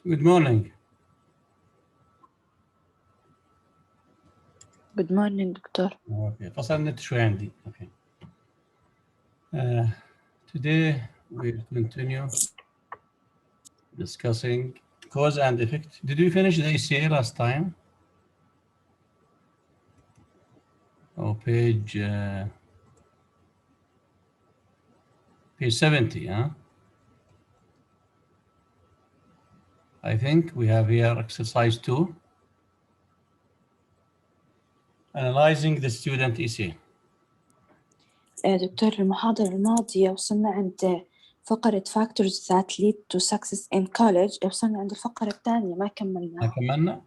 Good morning. Good morning, دكتور. Okay. فصل النت شوي عندي. Okay. Today we'll continue discussing cause and effect. Did we finish the ACA last time? Oh, page 70, huh? I think we have here exercise 2. Analyzing the student essay. دكتور المحاضرة الماضية وصلنا عند فقرة factors that lead to success in college. وصلنا عند الفقرة الثانية ما ما كملنا. كملنا؟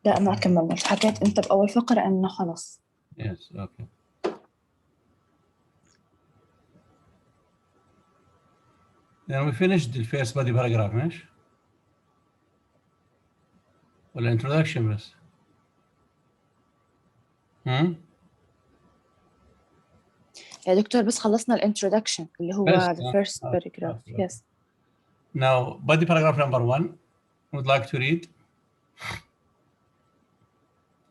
لا ما كملنا. حكيت أنت بأول فقرة إنه خلص. Yes, okay. Then we finished the first body paragraph, ماشي؟ ولا introduction بس؟ يا دكتور بس خلصنا الانترودكشن اللي هو First, the first paragraph. okay. Yes. Now, body paragraph number 1. Would like to read?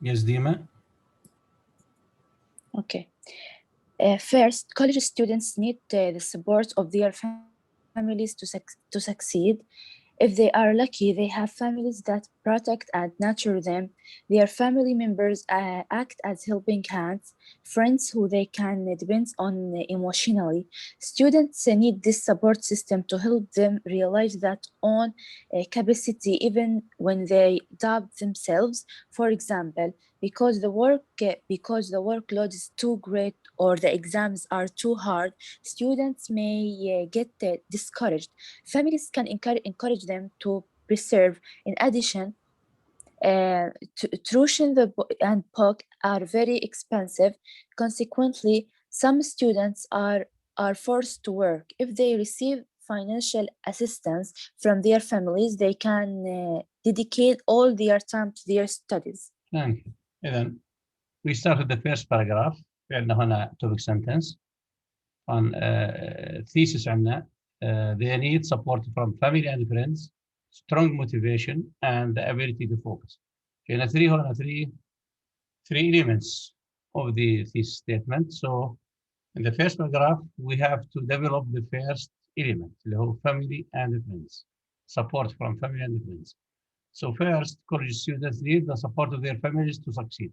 Yes, Dima. Okay. First, college students need the support of their families to succeed. If they are lucky, they have families that protect and nurture them. Their family members act as helping hands, friends who they can depend on emotionally. Students need this support system to help them realize that own capacity even when they doubt themselves. For example, because the workload is too great or the exams are too hard, students may get discouraged. Families can encourage them to preserve. In addition, tuition and book are very expensive. Consequently, some students are forced to work. If they receive financial assistance from their families, they can dedicate all their time to their studies. Thank you. Then we started the first paragraph. عندنا هنا topic sentence on thesis عندنا they need support from family and friends, strong motivation, and the ability to focus. هنا three elements of the thesis statement. So in the first paragraph, we have to develop the first element, اللي هو family and friends, support from family and friends. So first, college students need the support of their families to succeed.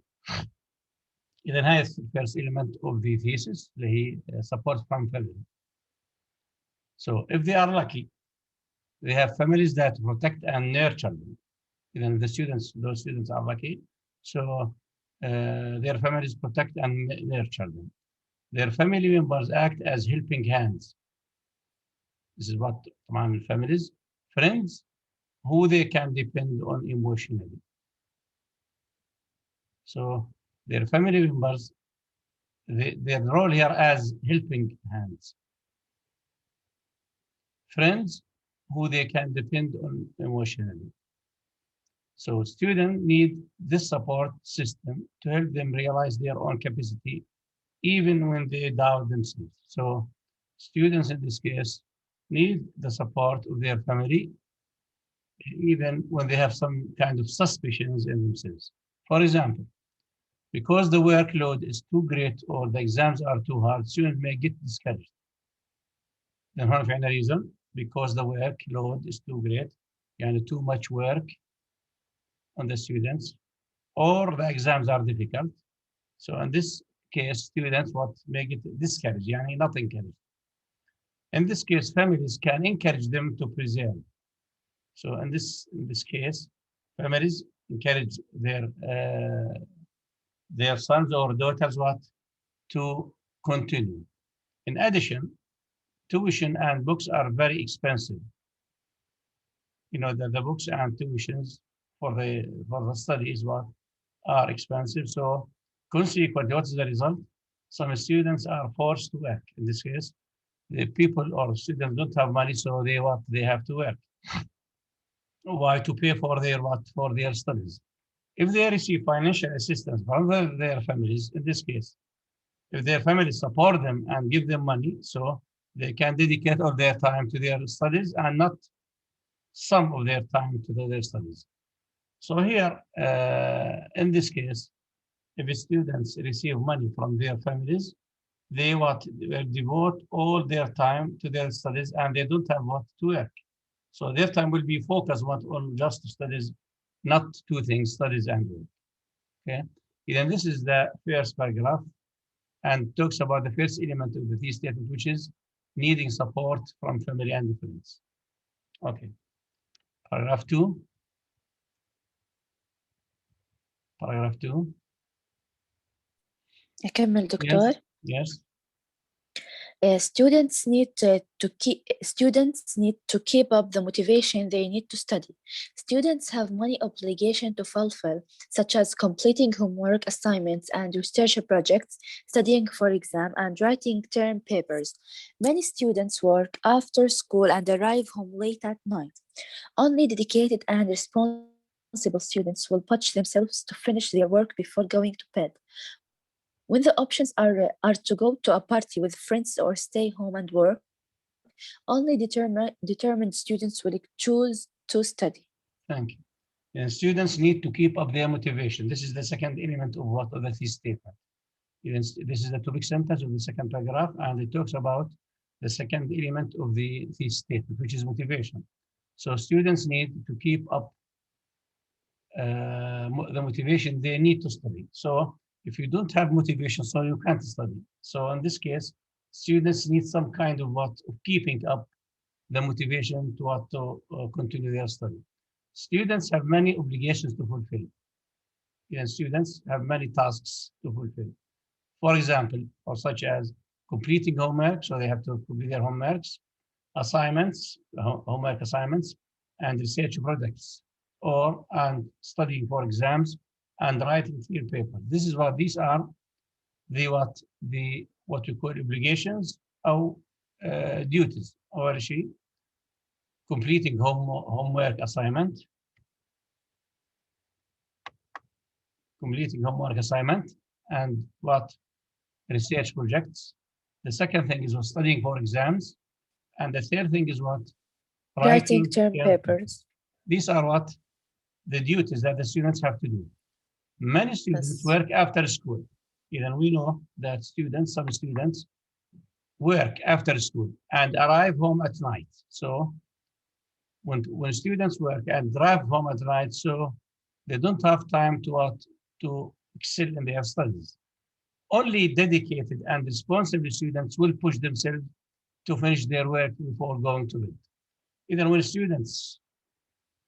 إذا هاي first element of the thesis اللي هي support from family. So if they are lucky, they have families that protect and nurture them. Even those students are lucky. So their families protect and nurture them. Their family members act as helping hands. This is what families, friends, who they can depend on emotionally. So their family members, their role here as helping hands. Friends who they can depend on emotionally. So students need this support system to help them realize their own capacity, even when they doubt themselves. So students in this case need the support of their family, even when they have some kind of suspicions in themselves. For example, because the workload is too great or the exams are too hard, students may get discouraged. Then هنا في عندنا reason, because the workload is too great, يعني too much work on the students, or the exams are difficult. So in this case, students may get discouraged, يعني not encouraged. In this case, families can encourage them to preserve. So in this case, families encourage their sons or daughters to continue. In addition, tuition and books are very expensive. You know that the books and tuitions for the studies are expensive. So consequently, what is the result? Some students are forced to work. In this case, the people or students don't have money, so they have to work. Why? To pay for their studies. If they receive financial assistance from their families, in this case, if their families support them and give them money, so they can dedicate all their time to their studies and not some of their time to do their studies. So here, in this case, if students receive money from their families, they will devote all their time to their studies, and they don't have what to work. So their time will be focused on just studies, not two things, studies and work. Okay. Then this is the first paragraph and talks about the first element of the thesis statement, which is needing support from family and friends. Okay. Paragraph 2. Paragraph 2. أكمل دكتور. Yes. Students need to keep up the motivation they need to study. Students have many obligations to fulfill, such as completing homework assignments and research projects, studying for exam, and writing term papers. Many students work after school and arrive home late at night. Only dedicated and responsible students will push themselves to finish their work before going to bed. When the options are to go to a party with friends or stay home and work, only determined students will choose to study. Thank you. And students need to keep up their motivation. This is the second element of what of the thesis statement. This is the topic sentence of the second paragraph, and it talks about the second element of the thesis statement, which is motivation. So students need to keep up the motivation they need to study. So if you don't have motivation, so you can't study. So in this case, students need some kind of what of keeping up the motivation to continue their study. Students have many obligations to fulfill. And students have many tasks to fulfill. For example, or such as completing homework, so they have to complete their homeworks, assignments, homework assignments, and research projects, and studying for exams and writing field papers. These are what we call obligations or duties. Or completing homework assignment, and what research projects. The second thing is what studying for exams, and the third thing is what Writing term papers. These are what the duties that the students have to do. Many students work after school. Even we know that some students work after school and arrive home at night. So when students work and drive home at night, so they don't have time to excel in their studies. Only dedicated and responsible students will push themselves to finish their work before going to bed. Even when students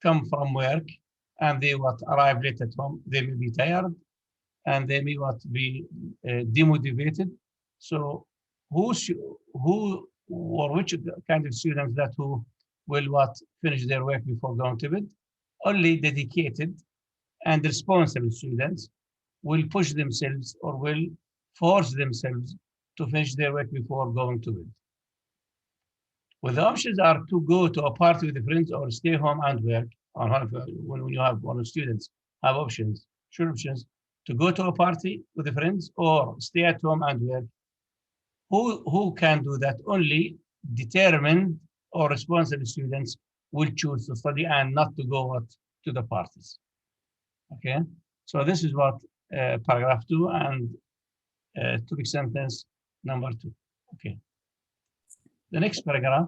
come from work and they arrive late at home, they may be tired and they may be demotivated. So which kind of students who will finish their work before going to bed? Only dedicated and responsible students will push themselves or will force themselves to finish their work before going to bed. Well, the options are to go to a party with friends or stay home and work. When you have one of students have options, to go to a party with the friends or stay at home and work. Who can do that? Only determined or responsible students will choose to study and not to go to the parties. Okay, so this is what paragraph 2 and topic sentence number 2. Okay, the next paragraph.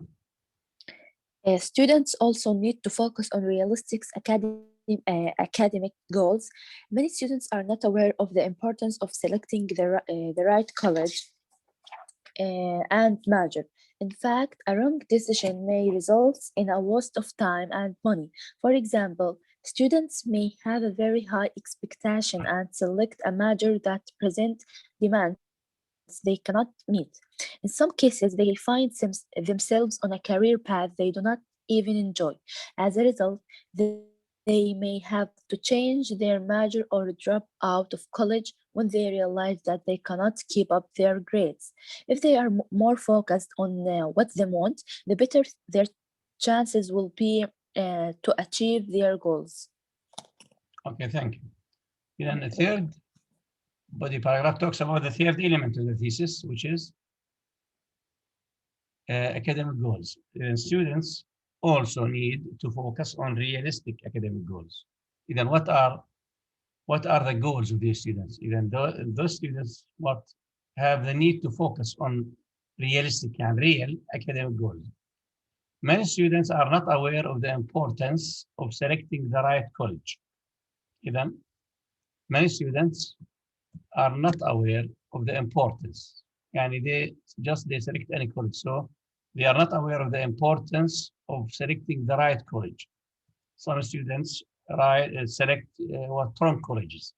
Students also need to focus on realistic academic goals. Many students are not aware of the importance of selecting the right college and major. In fact, a wrong decision may result in a waste of time and money. For example, students may have a very high expectation and select a major that presents demands they cannot meet. In some cases, they find themselves on a career path they do not even enjoy. As a result, they may have to change their major or drop out of college when they realize that they cannot keep up their grades. If they are more focused on what they want, the better their chances will be to achieve their goals. Okay, thank you. Then the third body paragraph talks about the third element of the thesis, which is academic goals. Students also need to focus on realistic academic goals. Then what are the goals of these students? Even those students what have the need to focus on realistic and real academic goals. Many students are not aware of the importance of selecting the right college. Even many students are not aware of the importance. And they select any college. So they are not aware of the importance of selecting the right college. Some students select wrong colleges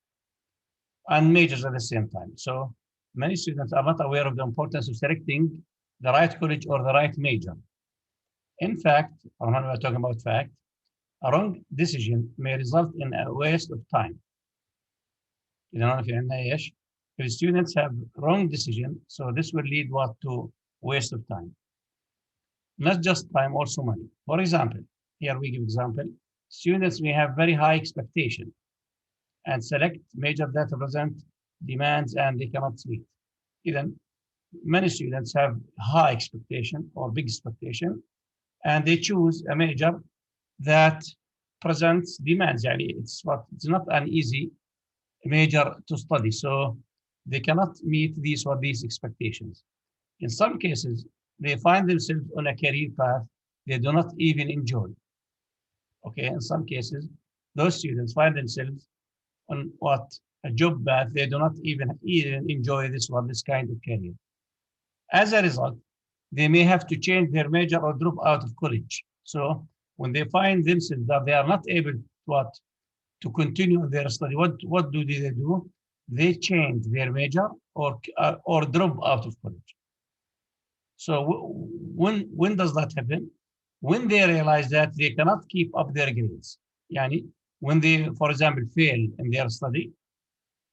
and majors at the same time. So many students are not aware of the importance of selecting the right college or the right major. In fact, when we are talking about fact, a wrong decision may result in a waste of time. If students have wrong decision, so this will lead to waste of time. Not just time, also money. For example, here we give example, students may have very high expectation and select major that represent demands and they cannot meet. Even many students have high expectation or big expectation and they choose a major that presents demands. It's not an easy major to study, so they cannot meet these expectations. In some cases, they find themselves on a career path they do not even enjoy. Okay, in some cases, those students find themselves on a job path they do not even enjoy this kind of career. As a result, they may have to change their major or drop out of college. So when they find themselves that they are not able to continue their study, what do they do? They change their major or drop out of college. So when does that happen? When they realize that they cannot keep up their grades. Yani, when they, for example, fail in their study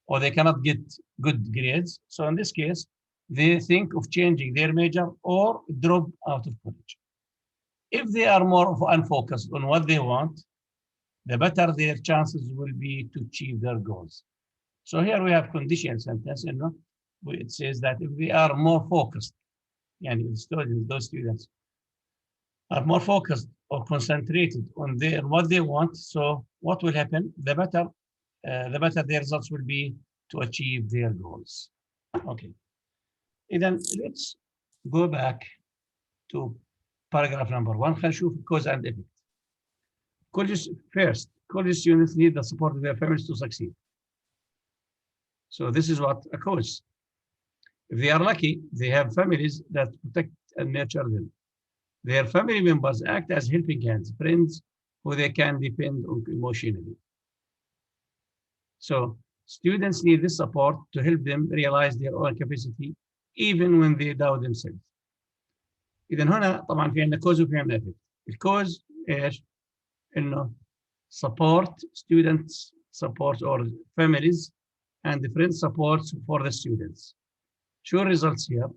or they cannot get good grades. So in this case, they think of changing their major or drop out of college. If they are more unfocused on what they want, the better their chances will be to achieve their goals. So here we have conditional sentence, it says that if they are more focused, and those students are more focused or concentrated on what they want, so what will happen? The better their results will be to achieve their goals. Okay. And then let's go back to paragraph number 1. خلينا نشوف cause and effect. College students need the support of their families to succeed. So this is what a cause. If they are lucky, they have families that protect and nurture them. Their family members act as helping hands, friends who they can depend on emotionally. So students need this support to help them realize their own capacity, even when they doubt themselves. إذا هنا طبعا في عندنا cause وفي عندنا effect. الكوز إيش؟ إنه support students support or families and the friends support for the students. Show results here.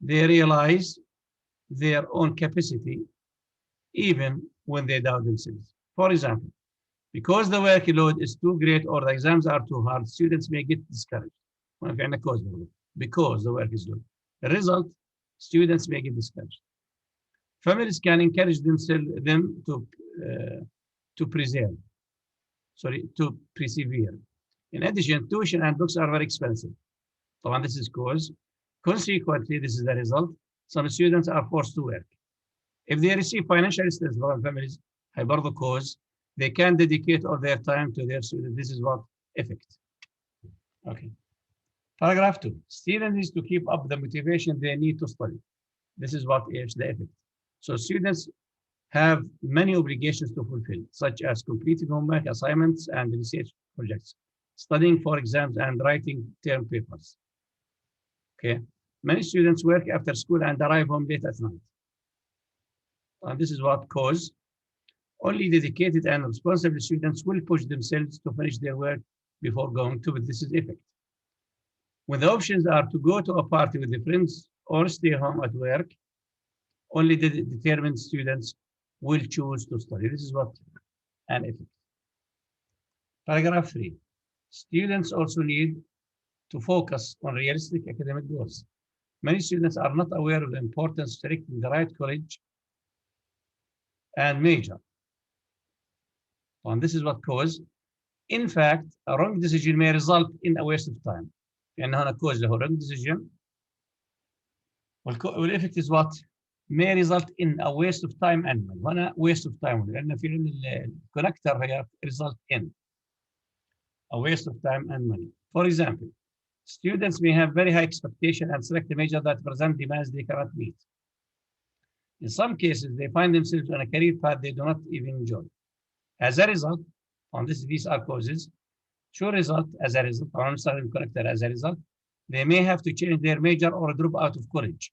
They realize their own capacity even when they doubt themselves. For example, because the workload is too great or the exams are too hard, students may get discouraged. Because the work is low. The result, students may get discouraged. Families can encourage them to persevere. In addition, tuition and books are very expensive. So this is cause. Consequently, this is the result. Some students are forced to work. If they receive financial assistance from families, the cause, they can dedicate all their time to their students. This is what effect. Okay. Paragraph 2. Students need to keep up the motivation they need to study. This is what is the effect. So students have many obligations to fulfill, such as completing homework, assignments, and research projects, studying for exams, and writing term papers. Okay. Many students work after school and arrive home late at night. And this is what cause. Only dedicated and responsible students will push themselves to finish their work before going to bed. This is effect. When the options are to go to a party with their friends or stay home at work, only the determined students will choose to study. This is what an effect. Paragraph 3. Students also need to focus on realistic academic goals. Many students are not aware of the importance of selecting the right college and major. And this is what cause. In fact, a wrong decision may result in a waste of time. لأن هنا cause له wrong decision. والeffect is what? May result in a waste of time and money. هنا waste of time لأن في الكونكتر هي result in a waste of time and money. For example, students may have very high expectation and select a major that present demands they cannot meet. In some cases, they find themselves on a career path they do not even enjoy. As a result, on these are causes. As a result, they may have to change their major or drop out of college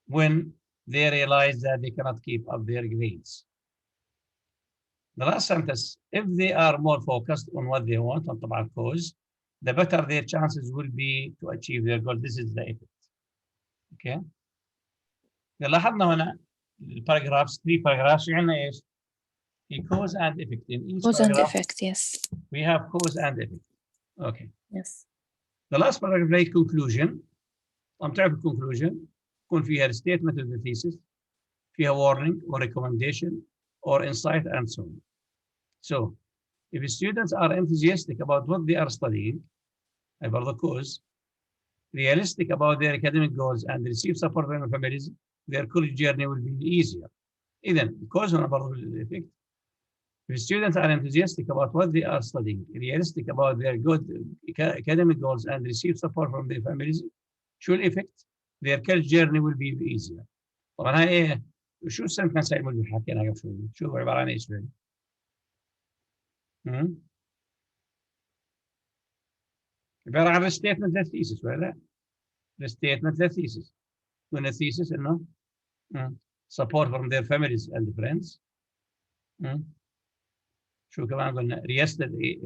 when they realize that they cannot keep up their grades. The last sentence, if they are more focused on what they want, on طبعا cause, the better their chances will be to achieve their goal. This is the effect. Okay. لاحظنا هنا الباراجرافs 3 paragraphs عندنا ايش؟ في cause and effect. In each Cause and paragraph, effect, yes. we have cause and effect. Okay. Yes. The last paragraph is conclusion. تعرف conclusion يكون فيها statement of the thesis, فيها warning or recommendation or insight and so on. So, if students are enthusiastic about what they are studying, about the cause, realistic about their academic goals and receive support from their families, their college journey will be easier. إذن cause هنا برضه الeffect. If students are enthusiastic about what they are studying, realistic about their good academic goals and receive support from their families, should effect their college journey will be easier. طبعا هاي ايه شو السنتنس هاي اللي حكينا قبل شوي؟ شو عبارة عن ايش فين؟ عبارة عن statement للثيسس ولا لا؟ statement للثيسس. when a thesis انه support from their families and friends. شو كمان قلنا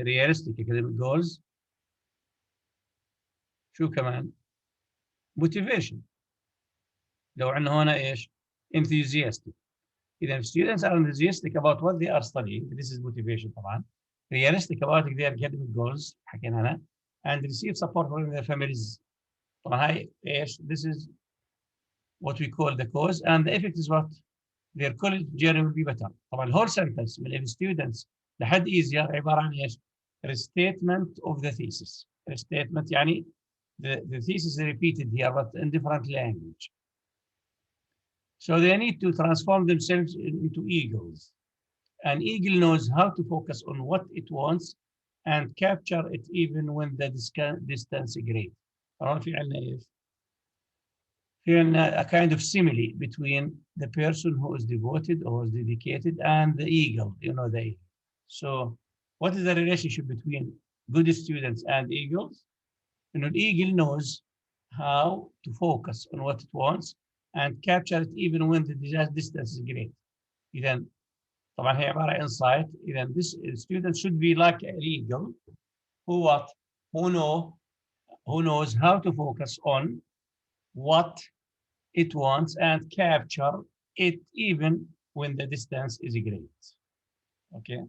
realistic academic goals. شو كمان motivation. لو عندنا هنا ايش enthusiastic. إذا students are enthusiastic about what they are studying, this is motivation طبعا. realistic about their academic goals حكينا هنا and receive support from their families. طبعا هاي ايش this is what we call the cause and the effect is what their college journey will be better. طبعا whole sentence من if students لحد easier عبارة عن ايش restatement of the thesis. restatement يعني the thesis is repeated here but in different language. So they need to transform themselves into eagles. An eagle knows how to focus on what it wants and capture it even when the distance is great. في عندنا ايش؟ في عندنا a kind of simile between the person who is devoted or is dedicated and the eagle, you know the eagle. So what is the relationship between good students and eagles? You know, the eagle knows how to focus on what it wants and capture it even when the distance is great. إذن طبعا هي عبارة عن insight. إذن this student should be like an eagle who knows how to focus on what it wants and capture it even when the distance is great. Okay,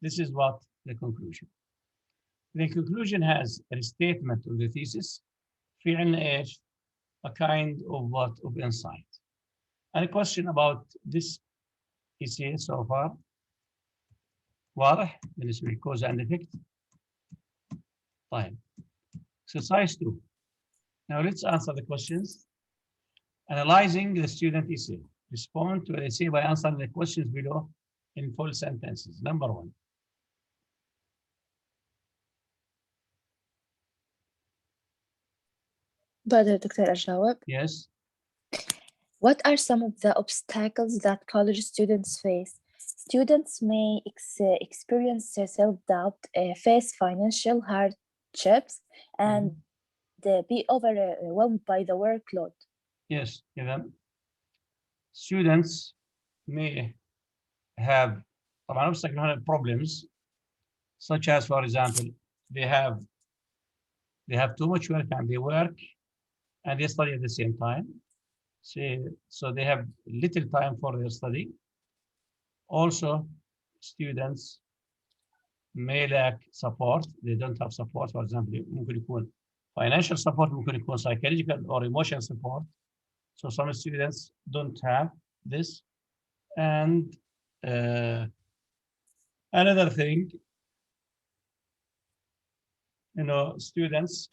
this is what the conclusion. The conclusion has a statement of the thesis. في عندنا ايش؟ a kind of what of insight. And a question about this essay so far. واضح بالنسبة لي cause and effect. طيب. Exercise 2. Now let's answer the questions. Analyzing the student essay. Respond to the essay by answering the questions below in full sentences. Number 1. بقدر دكتور أجاوب؟ Yes. What are some of the obstacles that college students face? Students may experience self-doubt, face financial hardships, and be overwhelmed by the workload. Yes, students may have problems, such as, for example, they have too much work and they work and they study at the same time. So they have little time for their study. Also, students may lack support. They don't have support. For example, ممكن يكون Financial support ممكن يكون psychological or emotional support. So some students don't have this. And another thing, students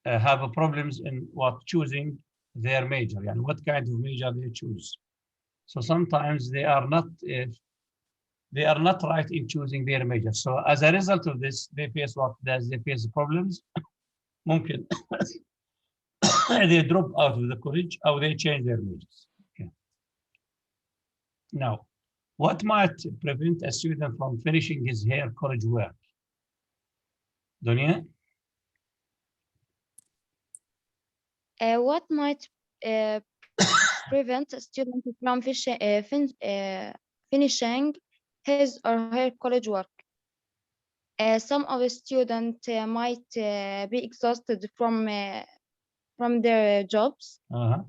have problems in choosing their major, and what kind of major they choose. So sometimes they are not right in choosing their major. So as a result of this, they face they face problems. ممكن they drop out of the college or they change their majors. Okay. Now, what might prevent a student from finishing his college work? Dunya? What might prevent a student from finishing his or her college work? Some of the students might be exhausted from their jobs, Uh-huh.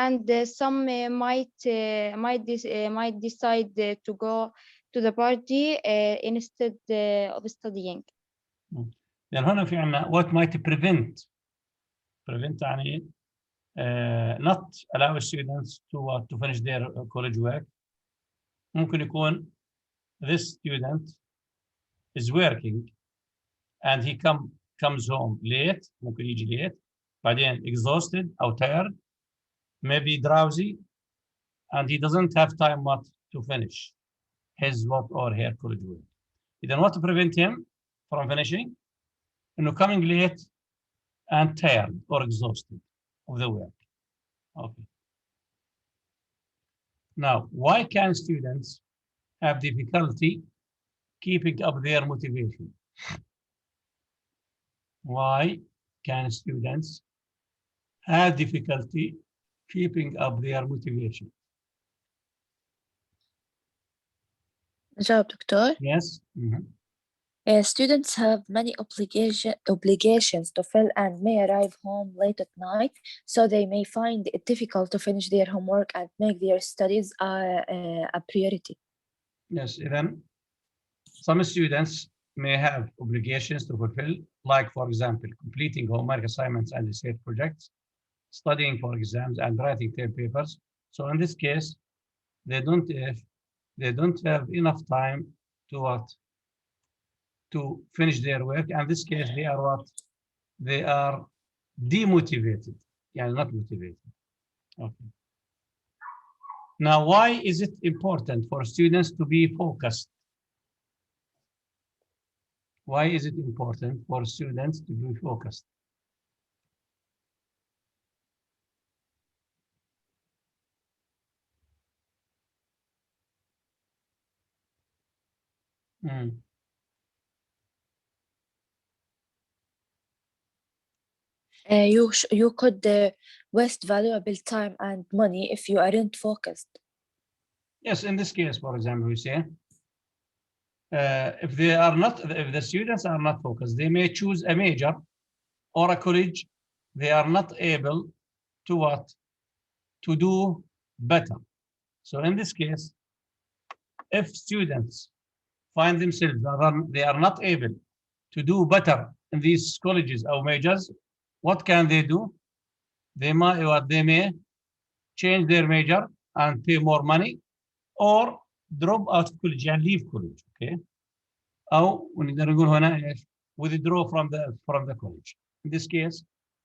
and some might decide to go to the party instead of studying. لأن هنا في عنا what might prevent يعني not allow students to finish their college work. ممكن يكون this student is working and he comes home late, ممكن يجي late, بعدين exhausted أو tired, maybe drowsy, and he doesn't have time to finish his or her college work. Then what to prevent him from finishing? Coming late and tired or exhausted of the work. Okay. Now, why can students have difficulty keeping up their motivation? Why can students have difficulty keeping up their motivation? جواب دكتور. Yes. Students have many obligations to fill and may arrive home late at night, so they may find it difficult to finish their homework and make their studies a priority. Yes, even some students may have obligations to fulfill, like, for example, completing homework assignments and research projects, studying for exams, and writing term papers. So in this case, they don't have enough time to finish their work. And in this case, they are They are demotivated. Yeah, not motivated. Okay. Now, why is it important for students to be focused? Why is it important for students to be focused? You could waste valuable time and money if you aren't focused. Yes, in this case, for example, we say if the students are not focused, they may choose a major or a college they are not able to do better. So in this case, if students find themselves they are not able to do better in these colleges or majors, what can they do? They may change their major and pay more money, or drop out of college and leave college. Okay. أو ونقدر نقول هنا إيش withdraw from the college. In this case,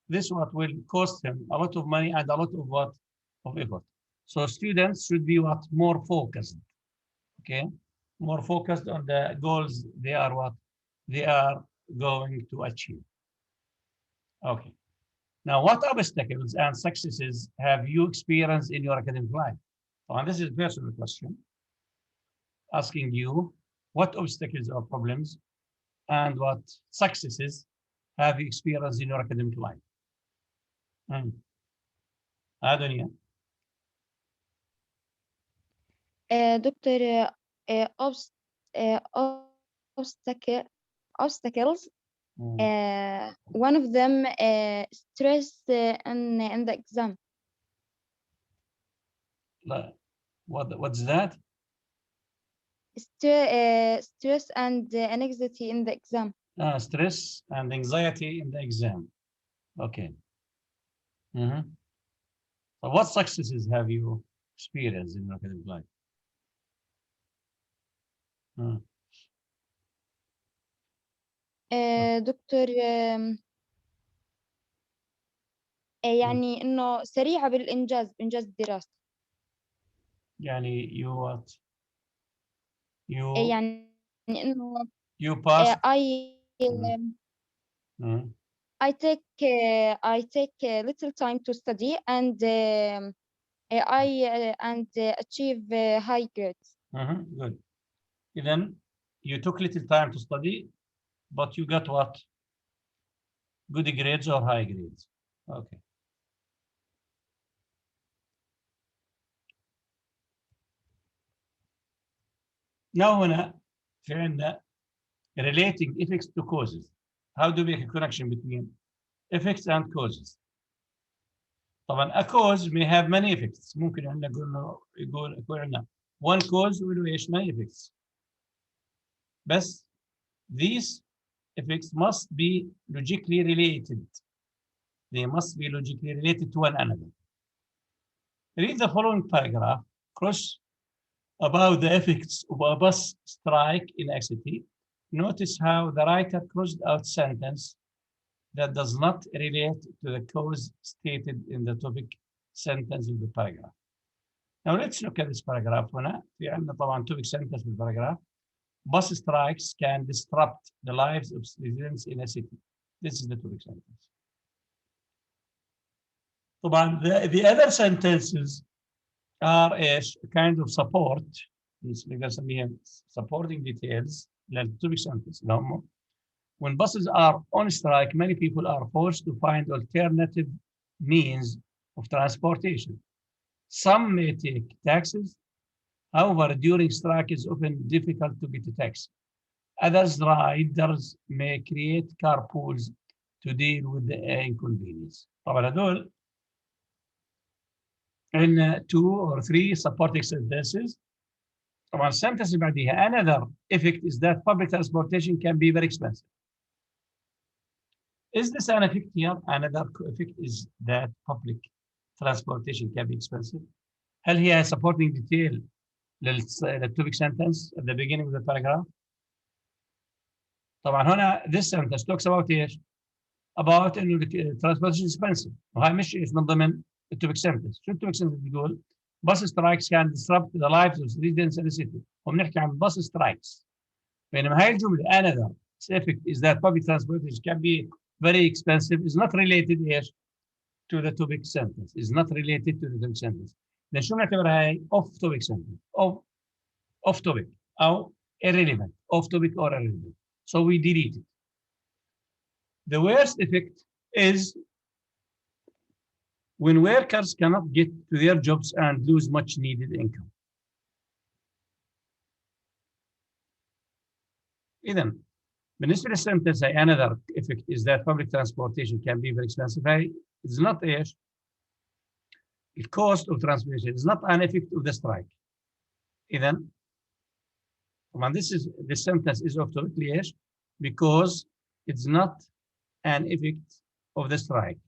this will cost him a lot of money and a lot of effort. So students should be more focused. Okay, more focused on the goals they are going to achieve. Okay. Now, what obstacles and successes have you experienced in your academic life? And this is a personal question, asking you what obstacles or problems and what successes have you experienced in your academic life? Adonia. Doctor, obstacles. One of them stress in the exam. What's that? stress and anxiety in the exam. Stress and anxiety in the exam. Okay. Mhm. So what successes have you experienced in your academic life? Mm. دكتور يعني إنه سريعة بإنجاز الدراسة. يعني you what? You يعني إنه you passed. I Mm. I take little time to study and achieve high grades. Good. Then you took little time to study, but you got what? Good grades or high grades. Okay. Now هنا في عندنا relating effects to causes. How do we make a connection between effects and causes? طبعا a cause may have many effects. ممكن عندنا يكون عندنا one cause وله ايش many effects. بس these effects must be logically related. They must be logically related to one another. Read the following paragraph. Cross about the effects of a bus strike in a city. Notice how the writer crossed out sentence that does not relate to the cause stated in the topic sentence in the paragraph. Now let's look at this paragraph. هنا في عندنا طبعا topic sentence في الباراجراف. Bus strikes can disrupt the lives of residents in a city. This is the topic sentence. طبعا the other sentences are ايش kind of support نقدر نسميها supporting details للtopic sentence اللي هم when buses are on strike many people are forced to find alternative means of transportation. Some may take taxis. However, during strike it's often difficult to get a taxi. Others riders may create carpools to deal with the inconvenience. طبعا هذول in 2 or 3 supporting sentences. طبعا السنتنس اللي بعديها another effect is that public transportation can be very expensive. Is this an effect here? Another effect is that public transportation can be expensive. هل هي supporting detail للtopic sentence at the beginning of the paragraph? طبعا هنا this sentence talks about ايش؟ about انه transportation expensive وهاي مش ايش من ضمن الtopic sentence. شو الtopic sentence بيقول؟ bus strikes can disrupt the lives of residents in the city. وبنحكي عن bus strikes. بينما هاي الجملة another effect is that public transportation can be very expensive is not related ايش؟ to the topic sentence. Is not related to the topic sentence. then شو بنعتبرها هاي off topic sentence off topic أو irrelevant off topic or irrelevant. So we delete it. The worst effect is when workers cannot get to their jobs and lose much needed income. إذن بالنسبة للسنتنس هي another effect is that public transportation can be very expensive. هي is not إيش؟ The cost of transportation is not an effect of the strike. إذن طبعا this sentence is off topic ليش؟ Because it's not an effect of the strike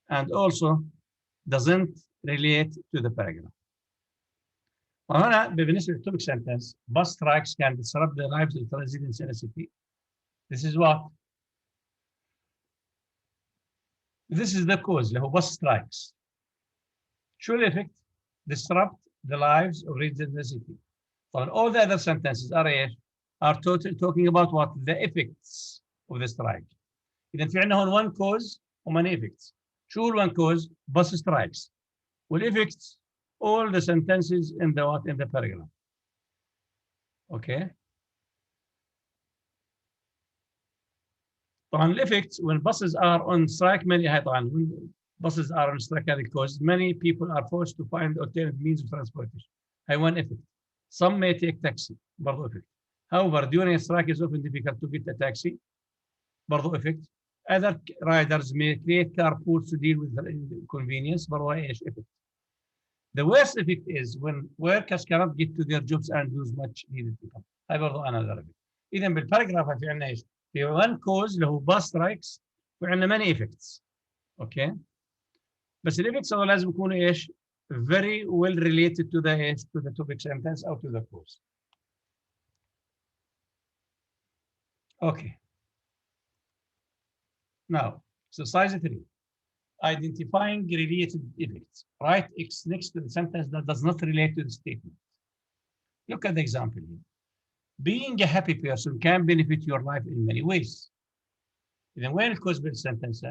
and also doesn't relate to the paragraph. وهنا بالنسبة للtopic sentence bus strikes can disrupt the lives of the residents in a city. This is what? This is the cause اللي هو bus strikes. شو الeffect? Disrupt the lives of residents in the city. طبعا all the other sentences are ايش؟ are talking about what? The effects of the strike. إذا في عندنا هون one cause وmany effects. شو one cause? Bus strikes. والeffects all the sentences in the paragraph. Okay. طبعا effects when buses are on strike many هاي طبعا when buses are on strike هذه cause many people are forced to find alternative means of transportation. هاي one effect. Some may take taxi برضو effect. However, during a strike it's often difficult to get a taxi برضو effect. Other riders may create carpools to deal with the inconvenience برضو ايش effect. The worst effect is when workers cannot get to their jobs and lose much needed income. هاي برضه انا ضربت. اذا بالباراجراف في عندنا ايش؟ في one cause اللي هو bus strikes وعندنا many effects. اوكي؟ بس الايفكتس لازم يكونوا ايش؟ very well related to the ايش؟ to the topic sentence او to the cause. Okay. Now, exercise 3. Identifying related effects. Write X next to the sentence that does not relate to the statement. Look at the example here. Being a happy person can benefit your life in many ways. Then when it goes with the sentence,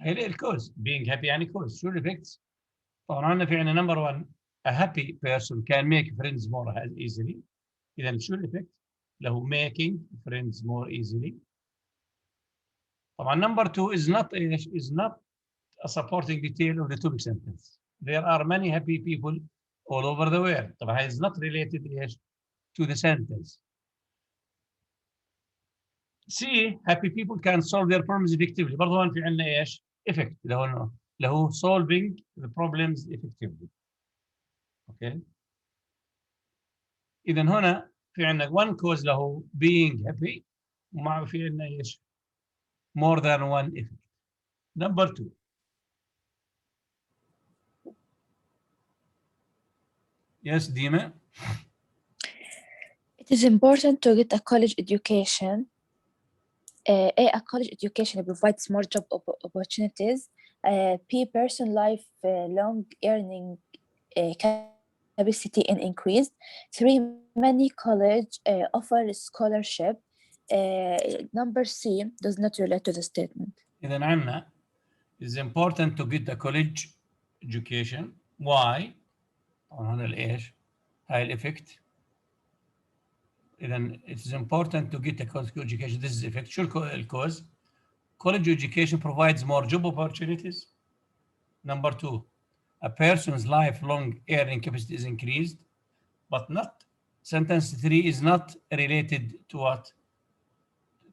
هي الكوز being happy يعني كوز شو الافكتس؟ طبعا عندنا في عندنا نمبر 1 a happy person can make friends more easily. اذا شو الافكت؟ له making friends more easily. طبعا نمبر 2 is not ايش؟ is not a supporting detail of the topic sentence. There are many happy people all over the world. طبعا هي is not related ايش؟ to the sentence. C happy people can solve their problems effectively. برضه هون في عندنا ايش؟ effect اللي هو solving the problems effectively. اوكي. اذا هنا في عندنا one cause له being happy ومع في عندنا ايش؟ more than one effect. Number 2. Yes, Dima. It is important to get a college education. A college education provides more job opportunities. B, person life long earning capacity and increased. 3, many college offer scholarship. Number C does not relate to the statement. إذا عندنا is important to get a college education. Why؟ طبعا هنا الإيش؟ هاي الإفكت. إذا it is important to get a college education. This is effect. شو الكوز؟ College education provides more job opportunities. Number 2, a person's lifelong earning capacity is increased, but not. Sentence 3 is not related to what?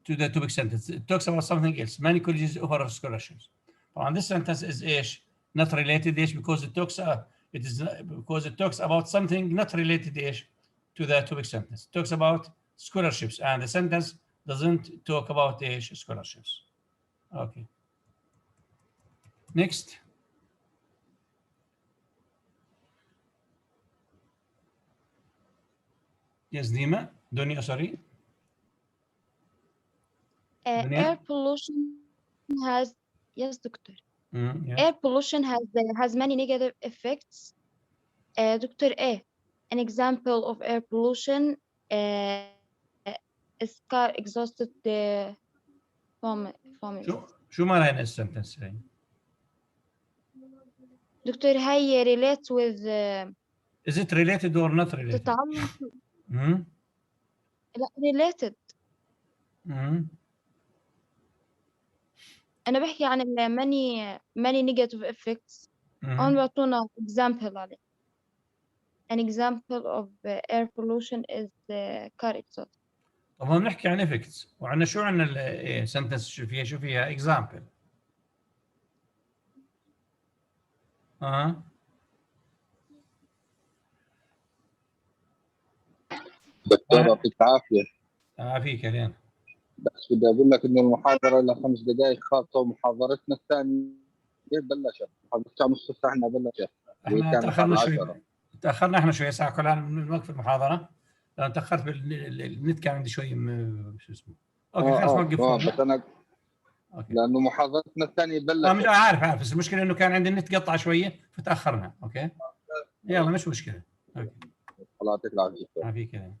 To the topic sentence. It talks about something else. Many colleges offer scholarships. And this sentence is not related because it talks about something not related to the topic sentence. It talks about scholarships, and the sentence doesn't talk about scholarships. Okay. Next. Yes, Dima. Dunya, sorry. Air pollution has, yes, doctor. Yes. Air pollution has many negative effects. Doctor A, an example of air pollution is car exhausted from شو معنى هنا السنتنس هاي؟ دكتور هاي relate with Is it related or not related? تتعلق لا related. أنا بحكي عن many negative effects. هون بعطونا example عليه. An example of air pollution is car exhaust. طب هون نحكي عن effects وعندنا شو عندنا sentence شو فيها example. دكتور يعطيك العافية. عافيك علينا. بس بدي أقول لك إنه المحاضرة لها 5 دقائق خاصة ومحاضرتنا الثانية بلشت. محاضرتها نص ساعة بلشت. احنا تأخرنا احنا شوية ساعة كلها من وقت المحاضرة. لأن تأخرت النت كان عندي شوية شو اسمه. أوكي خلاص وقف. بس أنا أوكي. لأنه محاضرتنا الثانية بلشت. مش عارف بس المشكلة إنه كان عندي النت قطع شوية فتأخرنا. أوكي. يلا مش مشكلة. أوكي. الله يعطيك العافية. عافيك.